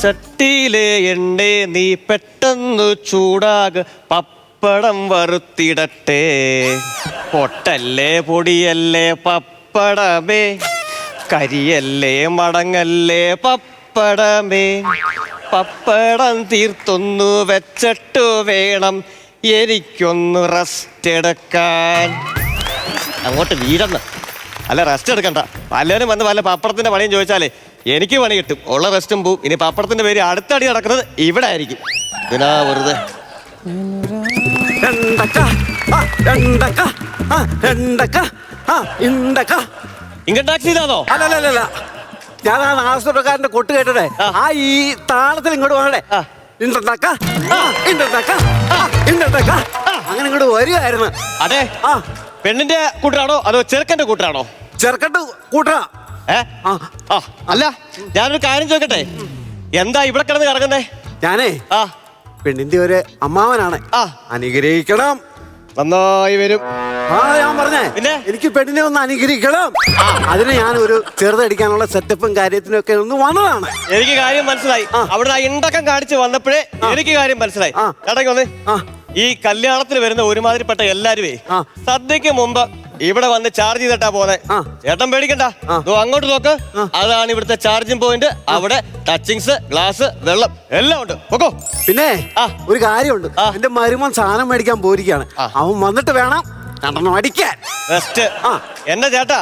ചട്ടിയിലെ എണ്ണേ നീ പെട്ടെന്ന് ചൂടാക പപ്പടം വറുത്തിടട്ടെ. പൊട്ടല്ലേ പൊടിയല്ലേ പപ്പടമേ, കരിയല്ലേ മടങ്ങല്ലേ പപ്പടമേ. പപ്പടം തീർത്തൊന്നു വെച്ചിട്ട് വേണം എനിക്കൊന്ന് റെസ്റ്റ് എടുക്കാൻ. അങ്ങോട്ട് വീടന്ന് അല്ല, റെസ്റ്റ് എടുക്കണ്ട. പലരും വന്ന് വല്ല പപ്പടത്തിന്റെ പണിയും ചോദിച്ചാലേ എനിക്ക് പണി കിട്ടും, ഉള്ള റെസ്റ്റും പോവും. ഇനി പപ്പടത്തിന്റെ പേര് അടുത്തടി നടക്കുന്നത് ഇവിടെ ആയിരിക്കും. ഇതിനാ വെറുതെ ഇൻകം ടാക്സ് ചെയ്താണോ? അല്ലല്ല, ഞാൻ ആ നാസപ്രകാരന്റെ കൊട്ട് കേട്ടതേ. ആ ഈ താളത്തിൽ ഇങ്ങോട്ട് വന്നേ, അങ്ങനെ ഇങ്ങോട്ട് വരികയായിരുന്നു. അതെ, പെണ്ണിന്റെ കൂട്ടരാണോ അതോ ചെറുക്കന്റെ കൂട്ടരാണോ? ചെറുക്കന്റെ കൂട്ടരാ. അല്ല, ഞാനൊരു കാര്യം ചോദിക്കട്ടെ, എന്താ ഇവിടെ കിടന്ന് കിടക്കുന്നേ? ഞാനേ പെണ്ണിന്റെ ഒരു അമ്മാവനാണ്, അനുഗ്രഹിക്കണം. നന്നായി വരും. ഞാൻ പറഞ്ഞേ, പിന്നെ എനിക്ക് പെണ്ണിനെ ഒന്ന് അനുഗ്രഹിക്കണം. അതിന് ഞാൻ ഒരു ചെറുതടിക്കാനുള്ള സെറ്റപ്പും കാര്യത്തിനും ഒക്കെ ഒന്ന് വന്നതാണ്. എനിക്ക് കാര്യം മനസ്സിലായി. അവിടെ ഇണ്ടക്കം കാണിച്ച് വന്നപ്പോഴേ എനിക്ക് കാര്യം മനസ്സിലായി. ചേട്ടാ വന്ന്, ഈ കല്യാണത്തിന് വരുന്ന ഒരുമാതിരിപ്പെട്ട എല്ലാരുമേ സദ്യക്ക് മുമ്പ് ഇവിടെ വന്ന് ചാർജ് ചെയ്തിട്ടാ പോന്നെ. ചേട്ടൻ പേടിക്കണ്ട, അങ്ങോട്ട് നോക്ക്, അതാണ് ഇവിടുത്തെ ചാർജിങ് പോയിന്റ്. അവിടെ ടച്ചിങ്സ്, ഗ്ലാസ്, വെള്ളം എല്ലാം ഉണ്ട്. നോക്കോ. പിന്നെ ഒരു കാര്യമുണ്ട്, എന്റെ മരുമൻ സാധനം മേടിക്കാൻ പോയിരിക്കാണ്. അവൻ വന്നിട്ട് വേണം അടിക്കാൻ. എന്റെ ചേട്ടാ,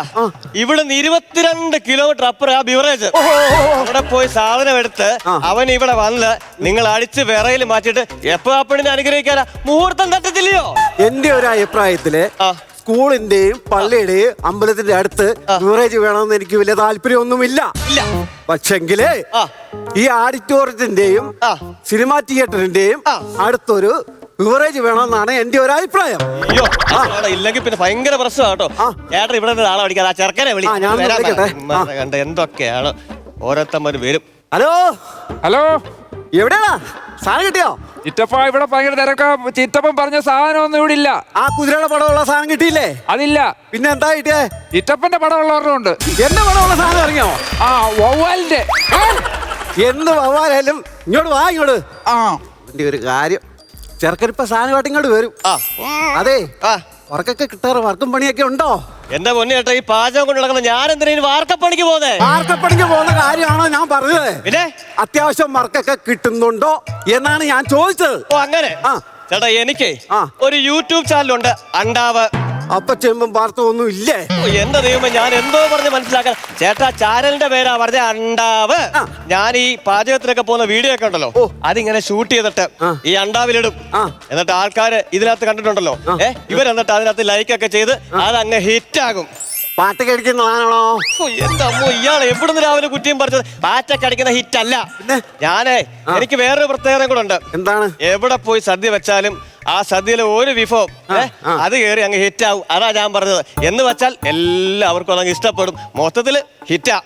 ഇവിടുന്ന് 22 കിലോമീറ്റർ അപ്പുറം ആ ബിവറേജ്. അവിടെ പോയി സാധനം എടുത്ത് അവൻ ഇവിടെ വന്ന് നിങ്ങൾ അടിച്ച് വിറയിൽ മാറ്റിട്ട് എപ്പോ അപ്പണിനെ അനുഗ്രഹിക്കാനാ? മുഹൂർത്തം തട്ടത്തില്ലയോ? എന്റെ ഒരു അഭിപ്രായത്തില് സ്കൂളിന്റെയും പള്ളിയുടെയും അമ്പലത്തിന്റെ അടുത്ത് ബിവറേജ് വേണമെന്ന് എനിക്ക് വലിയ താല്പര്യമൊന്നുമില്ല. പക്ഷെങ്കില് ഈ ഓഡിറ്റോറിയത്തിന്റെയും സിനിമാ തിയേറ്ററിന്റെയും അടുത്തൊരു ബിവറേജ് വേണമെന്നാണ് എന്റെ ഒരു അഭിപ്രായം. അയ്യോ, ഇല്ലെങ്കിൽ പിന്നെ ഭയങ്കര പ്രശ്നമാട്ടോ. ചേട്ടൻ ഇവിടെ ആളെ വിളിക്കാതെ ആ ചെറുക്കനെ വിളി. കണ്ട എന്തൊക്കെയാണ് ഓരോരുത്തന്മാര് വരും. ഹലോ ഹലോ, എവിടെയാ? സാധനം കിട്ടിയോ? ചിറ്റപ്പ ഇവിടെ ഭയങ്കര തിരക്കാ. ചിറ്റപ്പൻ പറഞ്ഞ സാധനമൊന്നും ഇവിടെ ഇല്ല. ആ കുതിരയുടെ പടമുള്ള സാധനം കിട്ടിയില്ലേ? അതില്ല. പിന്നെ എന്താ കിട്ടിയേ? ചിറ്റപ്പന്റെ പടമുള്ളവരുണ്ട്. എന്റെ പടമുള്ള സാധനം ഇറങ്ങിയോ? വവ്വാലിന്റെ. എന്ത് വവ്വാലായാലും ഇങ്ങോട്ട് വാ, ഇങ്ങോട്ട്. എന്റെ ഒരു കാര്യം, ചെറുക്കനിപ്പ സാധനമായിട്ട് ഇങ്ങോട്ട് വരും. അതെ, വർക്കൊക്കെ കിട്ടാറ്, വർക്കും പണിയൊക്കെ ഉണ്ടോ? എന്റെ പൊന്നു ചേട്ടാ, ഈ പാചകം കൊണ്ട് നടക്കുന്ന ഞാൻ എന്തിനാ വാർക്കപ്പണിക്ക് പോകുന്നേ? വാർക്കപ്പണിക്ക് പോകുന്ന കാര്യമാണോ ഞാൻ പറഞ്ഞത്? പിന്നെ അത്യാവശ്യം വർക്കൊക്കെ കിട്ടുന്നുണ്ടോ എന്നാണ് ഞാൻ ചോദിച്ചത്. ഓ അങ്ങനെ. ചേട്ടാ, എനിക്ക് ഒരു യൂട്യൂബ് ചാനലുണ്ട്, അണ്ടാവ്. അപ്പൊ ചെമ്പും വാർത്ത ഒന്നും ഇല്ലേ? എന്റെ ദൈവമേ, ഞാൻ എന്തോ പറഞ്ഞ് മനസ്സിലാക്കാൻ. ചേട്ടാ, ചാനലിന്റെ പേരാ പറഞ്ഞ അണ്ടാവ്. ഞാൻ ഈ പാചകത്തിനൊക്കെ പോകുന്ന വീഡിയോ ഒക്കെ ഉണ്ടല്ലോ, അതിങ്ങനെ ഷൂട്ട് ചെയ്തിട്ട് ഈ അണ്ടാവിലിടും. എന്നിട്ട് ആൾക്കാര് ഇതിനകത്ത് കണ്ടിട്ടുണ്ടല്ലോ, ഇവരെന്നിട്ട് അതിനകത്ത് ലൈക്ക് ഒക്കെ ചെയ്ത് അതങ്ങ് ഹിറ്റ് ആകും. പാട്ടൊക്കെ അടിക്കുന്നതാണോ? എന്റെ അമ്മോ, ഇയാളെ എവിടുന്ന് രാവിലെ കുറ്റിയും പറിച്ചത്? പാറ്റൊക്കെ അടിക്കുന്ന ഹിറ്റ് അല്ല. എനിക്ക് വേറൊരു പ്രത്യേകത കൂടെ ഉണ്ട്. എന്താണ്? എവിടെ പോയി സദ്യ വെച്ചാലും ആ സദ്യയിലെ ഒരു വിഭവം അത് കയറി അങ്ങ് ഹിറ്റ് ആവും. അതാ ഞാൻ പറഞ്ഞത്. എന്ന് വെച്ചാൽ എല്ലാവർക്കും അതങ്ങ് ഇഷ്ടപ്പെടും. മൊത്തത്തില് ഹിറ്റാ.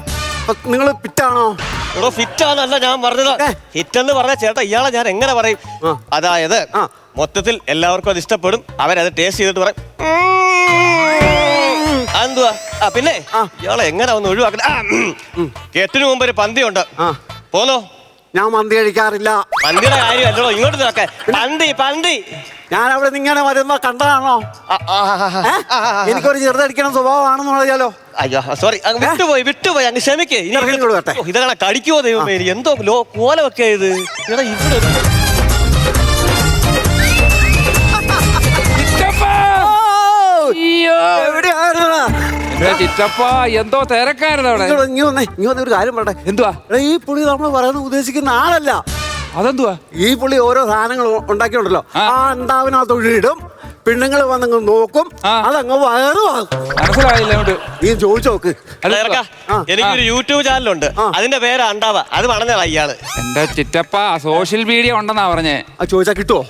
നിങ്ങൾ ഫിറ്റാണോ? ഇവിടെ ഫിറ്റാന്നല്ല ഞാൻ പറഞ്ഞത്. ഹിറ്റ് എന്ന് പറഞ്ഞ ചേട്ടാ, ഇയാളെ ഞാൻ എങ്ങനെ പറയും? അതായത് മൊത്തത്തിൽ എല്ലാവർക്കും അത് ഇഷ്ടപ്പെടും. അവരത് ടേസ്റ്റ് ചെയ്തിട്ട് പറയും എന്തുവാ. പിന്നെ ഇയാളെ എങ്ങനെ ഒന്ന് ഒഴിവാക്കണ? കെട്ടിനു മുമ്പ് ഒരു പന്തിയുണ്ട്, പോന്നോ? ഞാൻ മന്തി കഴിക്കാറില്ല. പന്തിയുടെ കാര്യം അല്ലല്ലോ, ഇങ്ങോട്ട് നോക്കെ. പന്തി ഞാൻ അവിടെ ഇങ്ങനെ വരുമ്പോ കണ്ടതാണോ? എനിക്കൊരു ചെറുതടിക്കണം സ്വഭാവമാണെന്നുള്ളതാലോ. അയ്യോ സോറി, വിട്ടുപോയി അങ്ങ് ക്ഷമിക്കേ. ഇതങ്ങനെ കടിക്കുവോ ദൈവമേ? എന്തോ കോലമൊക്കെ ഇത്. ഇവിടെ ചിറ്റപ്പ എന്തോ തിരക്കായിരുന്നു അവിടെ. ഒരു കാര്യം പറയട്ടെ. എന്തുവാ? ഈ പുള്ളി നമ്മൾ പറയാൻ ഉദ്ദേശിക്കുന്ന ആളല്ല. അതെന്തുവാ? ഈ പുള്ളി ഓരോ സാധനങ്ങൾ ഉണ്ടാക്കിയുണ്ടല്ലോ, ആ ഉണ്ടാവിനകത്ത് ഒഴിയിടും, പെണ്ണുങ്ങൾ വന്നങ്ങ് നോക്കും, അതങ്ങ് വയറുമാകും. മനസ്സിലായില്ല. നീ ചോദിച്ചു നോക്ക്. എനിക്കൊരു യൂട്യൂബ് ചാനലുണ്ട്, അതിന്റെ പേര് അണ്ടാവ. അത് പറഞ്ഞതാ ഇയാള്. എന്റെ ചിറ്റപ്പ സോഷ്യൽ മീഡിയ ഉണ്ടെന്നാ പറഞ്ഞേ. ചോദിച്ചാ കിട്ടുവോ?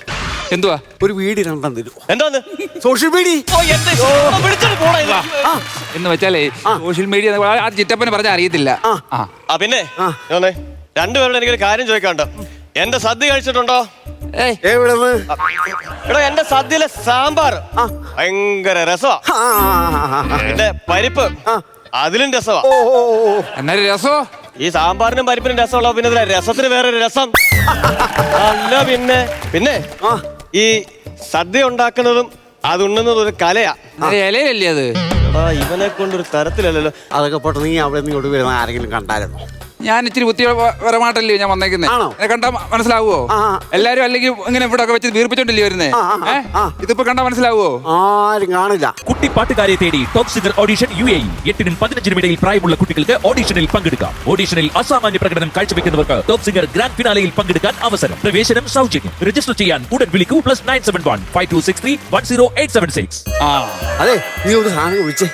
എന്തുവാ? ഒരു വീഡിയോ രണ്ടാം തരും. എന്തോന്ന്? സോഷ്യൽ മീഡിയ എന്ന് വെച്ചാലേ സോഷ്യൽ മീഡിയ ചിറ്റപ്പനെ പറഞ്ഞാൽ അറിയത്തില്ല. പിന്നെ രണ്ടുപേരോട് എനിക്കൊരു കാര്യം ചോദിക്കാണ്ട്. എന്റെ സദ്യ കഴിച്ചിട്ടുണ്ടോ? എടോ, എന്റെ സദ്യയിലെ സാമ്പാർ ഭയങ്കര രസമാ. എന്റെ പരിപ്പ് അതിലും രസമാ. എന്നാലും രസോ? ഈ സാമ്പാറിനും പരിപ്പിനും രസമുള്ള പിന്നെ ഇതിലെ രസത്തിന് വേറൊരു രസം. അല്ല പിന്നെ ഈ സദ്യ ഉണ്ടാക്കുന്നതും അത് ഉണ്ണുന്നതും ഒരു കലയാ. ഇലയിലല്ലേ അത്? ഇവനെ കൊണ്ടൊരു തരത്തിലല്ലല്ലോ. അതൊക്കെ പോട്ടെ, നീ അവിടെ നിന്ന് ഇങ്ങോട്ട് വരുന്ന ആരെങ്കിലും കണ്ടായിരുന്നോ? ഞാൻ ഇച്ചിരി ബുദ്ധിപരമായിട്ടല്ലേ ഞാൻ വന്നേക്കുന്നത്. കണ്ടാ മനസ്സിലാവോ? എല്ലാരും അല്ലെങ്കിൽ ഇങ്ങനെ ഇവിടെ ഒക്കെ വെച്ച് വീർപ്പിച്ചോണ്ടല്ലേ വരുന്നേ. ഇതിപ്പോ കണ്ടാ മനസ്സിലാവോ? ആരും കാണില്ല. കുട്ടിപ്പാട്ടുകാരെ തേടി ടോപ്പ് സിംഗർ ഓഡിഷൻ UAE. 8-നും 15-നും ഇടയിൽ പ്രായമുള്ള കുട്ടികൾക്ക് ഓഡിഷനിൽ പങ്കെടുക്കാം. ഓഡിഷനിൽ അസാമാന്യ പ്രകടനം കാഴ്ചവെക്കുന്നവർക്ക് ടോപ്പ് സിംഗർ ഗ്രാൻഡ് ഫിനാലയിൽ പങ്കെടുക്കാൻ അവസരം. പ്രവേശനം സൗജന്യം. രജിസ്റ്റർ ചെയ്യാൻ ഉടൻ വിളിക്കൂ. +971 5263 10876. അതെ, നീ ഒരു സാധനം വിളിച്ചേ.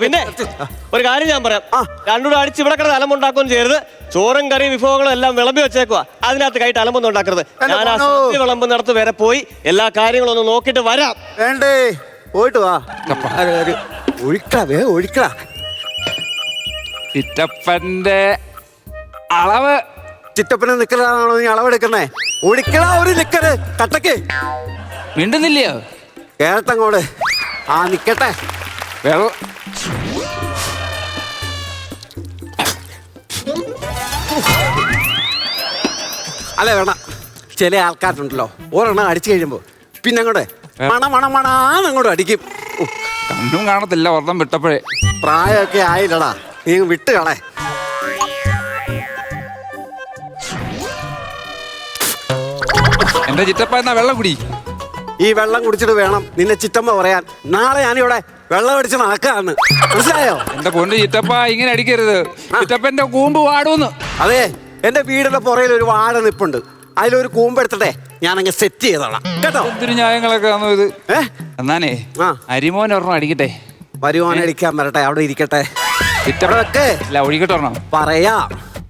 പിന്നെ ഒരു കാര്യം ഞാൻ പറയാം. രണ്ടുകൂടെ അടിച്ച് ഇവിടെ കിടന്ന് അലമ്പുണ്ടാക്കുകയും ചെയ്യരുത്. ചോറും കറിയും വിഭവങ്ങളും എല്ലാം വിളമ്പി വെച്ചേക്കുക. അതിനകത്ത് കൈയിട്ട് അലമ്പൊന്നും ഉണ്ടാക്കരുത്. ഞാൻ ആ സദ്യ വിളമ്പുന്നിടത്ത് വരെ പോയി എല്ലാ കാര്യങ്ങളും ഒന്ന് നോക്കിയിട്ട് വരാം. വേണ്ടേ, പോയിട്ട് വാ. ഒഴിക്കടാ. ചിറ്റപ്പന്റെ അളവ്. ചിറ്റപ്പനെ നിക്കലാണോ നീ അളവെടുക്കണേ? ഒഴിക്കടാ ഒരു നിക്കര് കട്ടക്ക്. മിണ്ടുന്നില്ലയോ? കേട്ടങ്ങോട്. നിക്കട്ടെ. വെള്ളം അല്ല വേണ്ട. ചില ആൾക്കാരുണ്ടല്ലോ, ഒരെണ്ണം അടിച്ചു കഴിയുമ്പോ പിന്നെ അങ്ങോട്ട് മണാന്നങ്ങോട്ട് അടിക്കും. കണ്ണും കാണത്തില്ല ഒരെണ്ണം വിട്ടപ്പോഴേ. പ്രായമൊക്കെ ആയില്ലടാ, നീ വിട്ട് കളേ. എന്റെ ചിറ്റപ്പ എന്നാ വെള്ളം കുടി. ഈ വെള്ളം കുടിച്ചിട്ട് വേണം നിന്നെ ചിറ്റമ്മ പറയാൻ. നാളെ ഞാനിവിടെ വെള്ളം അടിച്ച് നടക്കാന്ന്, മനസ്സിലായോ? എന്റെ പൊന്ന് ചിറ്റപ്പ ഇങ്ങനെ അടിക്കരുത്. ചിറ്റപ്പന്റെ കൂമ്പ് വാടൂന്ന്. അതെ, എന്റെ വീടിന്റെ പുറയിൽ ഒരു വാഴ നിപ്പുണ്ട്. അതിലൊരു കൂമ്പെടുത്തിട്ടെ ഞാനങ്ങ് സെറ്റ് ചെയ്തോളാം കേട്ടോ. എന്തൊരു ന്യായങ്ങളൊക്കെ ആണോ ഇത്? എന്നാനേ അരിമോൻ ഒരെണ്ണം അടിക്കട്ടെ. വരുവാൻ അടിക്കാൻ വരട്ടെ, അവിടെ ഇരിക്കട്ടെ. ചിറ്റപ്പഴൊക്കെ അല്ല ഒഴിക്കട്ടെ ഒരെണ്ണം പറയാം.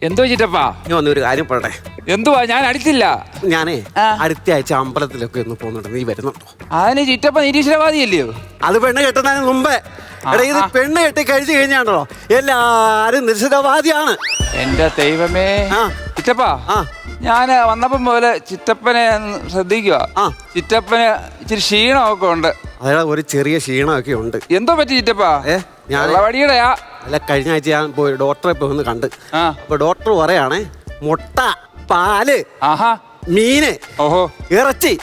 എന്തോ ചിറ്റപ്പ? ഞാൻ ഒന്നൊരു കാര്യം പറയട്ടെ. എന്തുവാ? ഞാൻ അടിച്ചില്ല. ഞാനേ അടുത്ത ആഴ്ച അമ്പലത്തിലൊക്കെ ഒന്ന് പോകുന്നുണ്ട്. നീ വരുന്നുണ്ടോ? അതിന് ചിറ്റപ്പ നിരീശ്വരവാദിയല്ലയോ? അത് പെണ്ണ് കെട്ടുന്നതിന് മുമ്പേ. എടാ, ഇത് പെണ്ണ് കെട്ടി കഴിച്ചു കഴിഞ്ഞാണല്ലോ എല്ലാരും നിരീശ്വരവാദിയാണ്. എന്റെ ദൈവമേ. ചിറ്റപ്പ ഞാൻ വന്നപ്പം പോലെ ചിറ്റപ്പനെ ശ്രദ്ധിക്കുക. ചിറ്റപ്പന് ഇച്ചിരി ക്ഷീണമൊക്കെ ഉണ്ട്. അതാ ഒരു ചെറിയ ക്ഷീണമൊക്കെ ഉണ്ട്. എന്തോ പറ്റി ചിറ്റപ്പ? വടിയുടെയാ. അല്ല, കഴിഞ്ഞ ആഴ്ച ഞാൻ പോയി ഡോക്ടറെ പോയി ഒന്ന് കണ്ട്. അപ്പൊ ഡോക്ടർ പറയാണേ, മുട്ട, പാല്, മീന്, ഇറച്ചി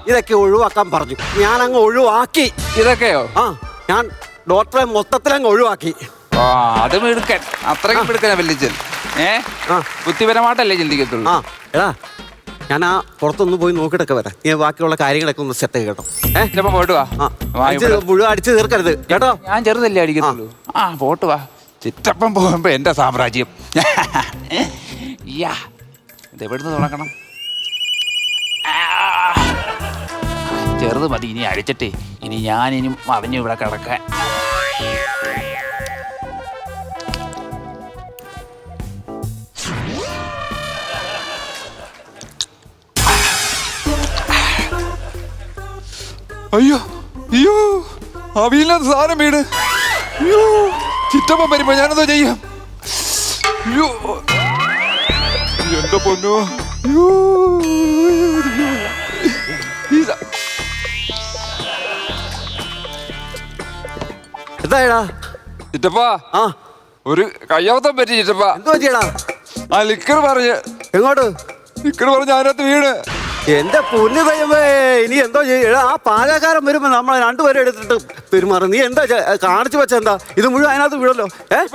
ഇതൊക്കെ ഒഴിവാക്കാൻ പറഞ്ഞു. ഞാൻ അങ്ങ് ഒഴിവാക്കി. ഇതൊക്കെയോ? ഞാൻ ഡോക്ടറെ മൊത്തത്തിലങ്ങ് ഒഴിവാക്കി. അത് മിടുക്കൻ. അത്രയ്ക്കും മിടുക്കനാ വല്ലിച്ചൻ. ബുദ്ധിപരമായിട്ടല്ലേ ചിന്തിക്കത്തുള്ളൂ. എടാ, ഞാൻ പുറത്തൊന്ന് പോയി നോക്കിയിട്ടൊക്കെ വരാം. നീ ബാക്കിയുള്ള കാര്യങ്ങളൊക്കെ ഒന്ന് സെറ്റ് കേട്ടോ. പോയിട്ട് വാ. മുഴുവൻ അടിച്ചു തീർക്കരുത് കേട്ടോ. ഞാൻ ചെറുതല്ലേ അടിക്കത്തുള്ളൂ. പോട്ട് വാ. ചിറ്റപ്പം പോകുമ്പോ എന്റെ സാമ്രാജ്യം. ഇതെവിടുന്ന് തുടങ്ങണം? ചെറുത് മതി. ഇനി അടിച്ചിട്ടേ ഇനി ഞാനിനി മറിഞ്ഞു ഇവിടെ കിടക്കാൻ. അയ്യോ അയ്യോ, അവിയില്ലാത്ത സാധനം വീട്. അയ്യോ, ചിറ്റപ്പം വരുമ്പോ ഞാനെന്തോ ചെയ്യാം? അയ്യോ എന്റെ പൊന്നോ. അയ്യോ, എന്തായടാ ചിറ്റപ്പാ? ഒരു കയ്യാവത്തം പറ്റി ചിറ്റപ്പ. എന്തോ ചെയ്യടാ? ലിക്കർ പറഞ്ഞ്. എങ്ങോട്ട്? ലിക്കർ പറഞ്ഞ് അതിനകത്ത് വീണ്. എന്റെ പൊന്നു ദൈവമേ, ഇനി എന്തോ ചെയ്യടാ? ആ പാചകക്കാരൻ വരുമ്പോ നമ്മളെ രണ്ടുപേരും എടുത്തിട്ട് പെരുമാറും. നീ എന്താ കാണിച്ചു വെച്ച? എന്താ ഇത് മുഴുവൻ അതിനകത്ത് വീഴല്ലോ?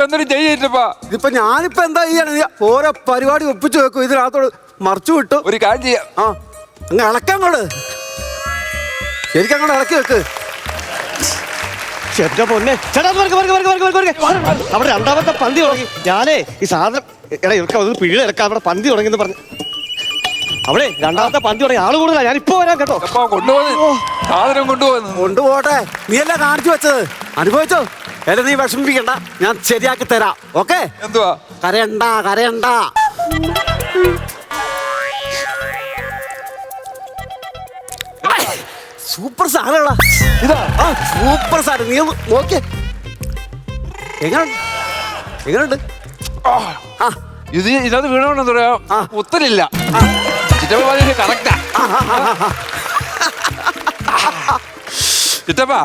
എന്തൊരു ചെയ്യപ്പാ? ഇതിപ്പോ ഞാനിപ്പോ എന്താ ചെയ്യണം? നീ ഓരോ പരിപാടി ഒപ്പിച്ചു വെക്കും, ഇതിനകത്തോട് മറിച്ചു വിട്ടു. ഒരു കാര്യം ചെയ്യാം. അങ്ങ് ഇളക്കങ്ങോട്, ശരിക്കങ്ങോട്ട് ഇളക്കി വെക്ക്. അവിടെ രണ്ടാമത്തെ പന്തി തുടങ്ങി. ഞാനേ ഈ സാധനം പിഴ ഇറക്കാം. അവിടെ പന്തി തുടങ്ങിയെന്ന് പറഞ്ഞു. അവിടെ രണ്ടാമത്തെ പന്തി തുടങ്ങി. ആള് കൂടുതലാ. ഞാൻ ഇപ്പൊ വരാം കേട്ടോ. സാധനം കൊണ്ടുപോട്ടെ. നീ അല്ല കാണിച്ചു വെച്ചത്, അനുഭവിച്ചോ. എന്നെ നീ വിഷമിപ്പിക്കണ്ട, ഞാൻ ശരിയാക്കി തരാം. ഓക്കെ? എന്തുവാ? കരയണ്ട. സൂപ്പർ സാധനങ്ങളാ ഇതാ. സൂപ്പർ സാധനം. നീ നോക്കിയേ, എങ്ങനെയുണ്ട്? ഇതിനകത്ത് വീണോണ്ടെന്ന് പറയാ. ഉത്തരില്ല. കറക്റ്റാ. ചിറ്റപ്പാ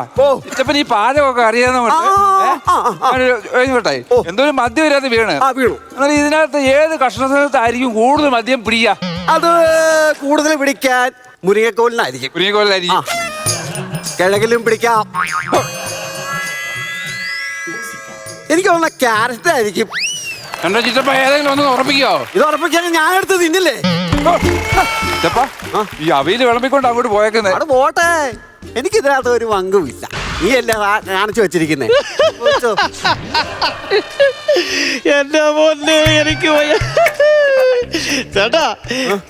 ചിറ്റപ്പൻ ഈ പാചകമൊക്കെ അറിയാന്ന് പറഞ്ഞോട്ടെ എന്തോരം മദ്യം വരാതെ വീണ് എന്നാൽ ഇതിനകത്ത് ഏത് കഷ്ണത്തിനകത്തായിരിക്കും കൂടുതൽ മദ്യം പിടിക്കുക? അത് കൂടുതൽ പിടിക്കാൻ മുരിങ്ങക്കോലിനായിരിക്കും. മുരിങ്ങക്കോലിനായിരിക്കും. കിഴങ്ങിലും പിടിക്കാം. എനിക്ക് തോന്നുന്ന ക്യാരറ്റ് ആയിരിക്കും. എന്താ ചിറ്റപ്പ ഏതെങ്കിലും ഒന്ന് ഉറപ്പിക്കോ? ഇത് ഉറപ്പിക്കാൻ ഞാൻ എടുത്ത് തിന്നില്ലേ? ചിറ്റപ്പ ഈ അവിയിൽ വിളമ്പിക്കൊണ്ട് അങ്ങോട്ട് പോയേക്കുന്നേ. അവിടെ പോട്ടെ, എനിക്ക് ഇതിനകത്ത് ഒരു പങ്കുമില്ല. നീ അല്ലേ കാണിച്ചു വെച്ചിരിക്കുന്നേ. എന്റെ മോനെ എനിക്ക് ചേട്ടാ,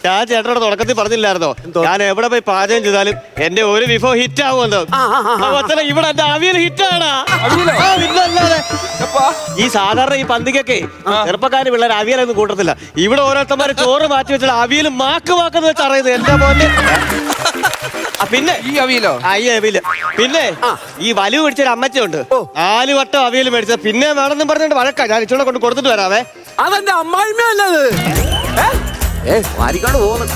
ഞാൻ ചേട്ടനോട് തുടക്കത്തിൽ പറഞ്ഞില്ലായിരുന്നോ ഞാൻ എവിടെ പോയി പാചകം ചെയ്താലും എന്റെ ഒരു വിഭവം ഹിറ്റ് ആവുമല്ലോ. ഇവിടെ എന്റെ അവിയൽ ഹിറ്റാണ്. ഈ സാധാരണ ഈ പന്തിക്കൊക്കെ ചെറുപ്പക്കാര് പിള്ളേർ അവിയലൊന്നും കൂട്ടത്തില്ല. ഇവിടെ ഓരോരുത്തന്മാര് ചോറ് മാറ്റി വെച്ചാൽ അവിയൽ മാക്കെന്ന് വെച്ച് അറിയുന്നത് എന്റെ മോനെ. പിന്നെ ഈ അവിയലോ? ഈ അവിയല് പിന്നെ ഈ വലിവ് പിടിച്ചൊരു അമ്മച്ചുണ്ട്. 4 വട്ടം അവിയൽ മേടിച്ചത് പിന്നെ വേണമെന്നും പറഞ്ഞിട്ട് വഴക്കാ. ഞാൻ ഇച്ചോടെ കൊണ്ട് കൊടുത്തിട്ട് വരാവേ. അതെന്റെ അമ്മായിമ്മയല്ലത്. വാരിക്കാട് പോകുന്നു.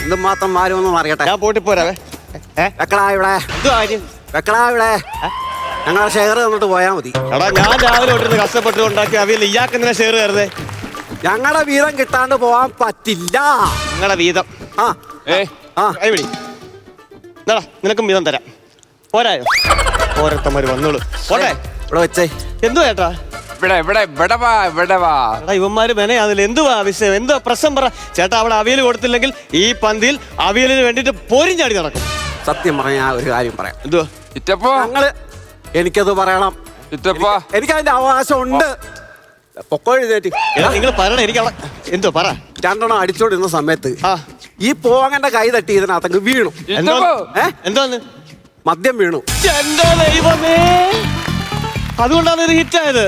എന്തും മാത്രം മാറുമെന്നും അറിയട്ടെ. ഞാൻ പോട്ടി പോരാവേ. വെക്കളാ ഇവിടെ, വെക്കളാ ഇവിടെ. ഞങ്ങളെ ഷെയർ തന്നിട്ട് പോയാ മതി. എടാ, ഞാൻ രാവിലെ തൊട്ടിരുന്ന് കഷ്ടപ്പെട്ട് ഉണ്ടാക്കി അവിയൽ ഇയാൾക്ക് എന്തിനാ ഷെയർ കയറുന്നേ? ഞങ്ങളുടെ വീതം കിട്ടാണ്ട് പോവാൻ പറ്റില്ല. നിങ്ങളുടെ വീതം കൈപിടി. എന്താടാ, നിനക്കും വീതം തരാം. പോരായോ? ഓരോരുത്തന്മാര് വന്നോളൂ. പോട്ടെ, ഇവിടെ വെച്ചേ. എന്തുവാ ചേട്ടാ? ഇവന്മാര് മെനയാന്നില്ല. എന്തുവാ വിഷയം? എന്തുവാ പ്രശ്നം? പറ ചേട്ടാ. അവിടെ അവിയൽ കൊടുത്തില്ലെങ്കിൽ ഈ പന്തിയിൽ അവിയലിന് വേണ്ടിട്ട് പോരിഞ്ഞാടി നടക്കും. സത്യം പറഞ്ഞ ഞാൻ ഒരു കാര്യം പറയാം. എന്തുവാ ചിറ്റപ്പോ? എനിക്കത് പറയണം. എനിക്കതിന്റെ അവകാശം ഉണ്ട്. പൊക്കോഴുന്നേറ്റ് നിങ്ങൾ പറയണ. എനിക്ക് എന്തോ പറ. 2 എണ്ണം അടിച്ചോണ്ടിരുന്ന സമയത്ത് ഈ പോങ്ങന്റെ കൈ തട്ടി ഇതിനകത്തങ്ങ് വീണു. എന്തോന്ന്? മദ്യം വീണു. എന്റെ ദൈവമേ, അതുകൊണ്ടാണ് ഇത് ഹിറ്റായത്.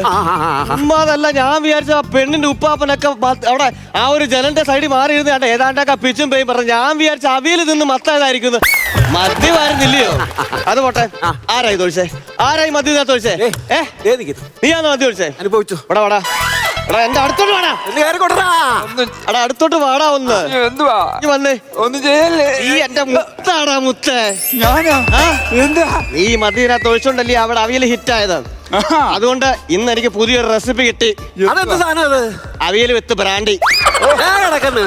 അതല്ല, ഞാൻ വിചാരിച്ച ആ പെണ്ണിന്റെ ഉപ്പാപ്പനൊക്കെ അവിടെ ആ ഒരു ജനന്റെ സൈഡിൽ മാറിയിരുന്ന് കേട്ടോ ഏതാണ്ടൊക്കെ പിച്ചും പേയും പറഞ്ഞു. ഞാൻ വിചാരിച്ച അവിയൽ നിന്ന് മത്തായതായിരിക്കുന്നു. മദ്യമായിരുന്നില്ലയോ? അത് പോട്ടെ. ആരായി തൊഴിച്ചേ? ആരായി മദ്യം തൊഴിച്ചേ? നീയാണോ മദ്യം തൊഴിച്ചേ? അനുഭവിച്ചു. ഇവിടെ വാടാ. എടാ, എന്റെ അടുത്തോട്ട് വാടാ. എടാ, അടുത്തോട്ട് വാടാ. ഒന്ന് എന്തുവാ വന്നേ. ഒന്നും ചെയ്യല്ലേ. ഈ എന്റെ മുത്താടാ മുത്തേ. ഈ മദ്യത്തിനകത്ത് ഒഴിച്ചോണ്ടല്ലേ അവിടെ അവിയൽ ഹിറ്റായത്. അതുകൊണ്ട് ഇന്ന് എനിക്ക് പുതിയൊരു റെസിപ്പി കിട്ടി. അതെന്ത് സാധനം അത്? അവിയൽ വിത്ത് ബ്രാൻഡി. കിടക്കുന്നു.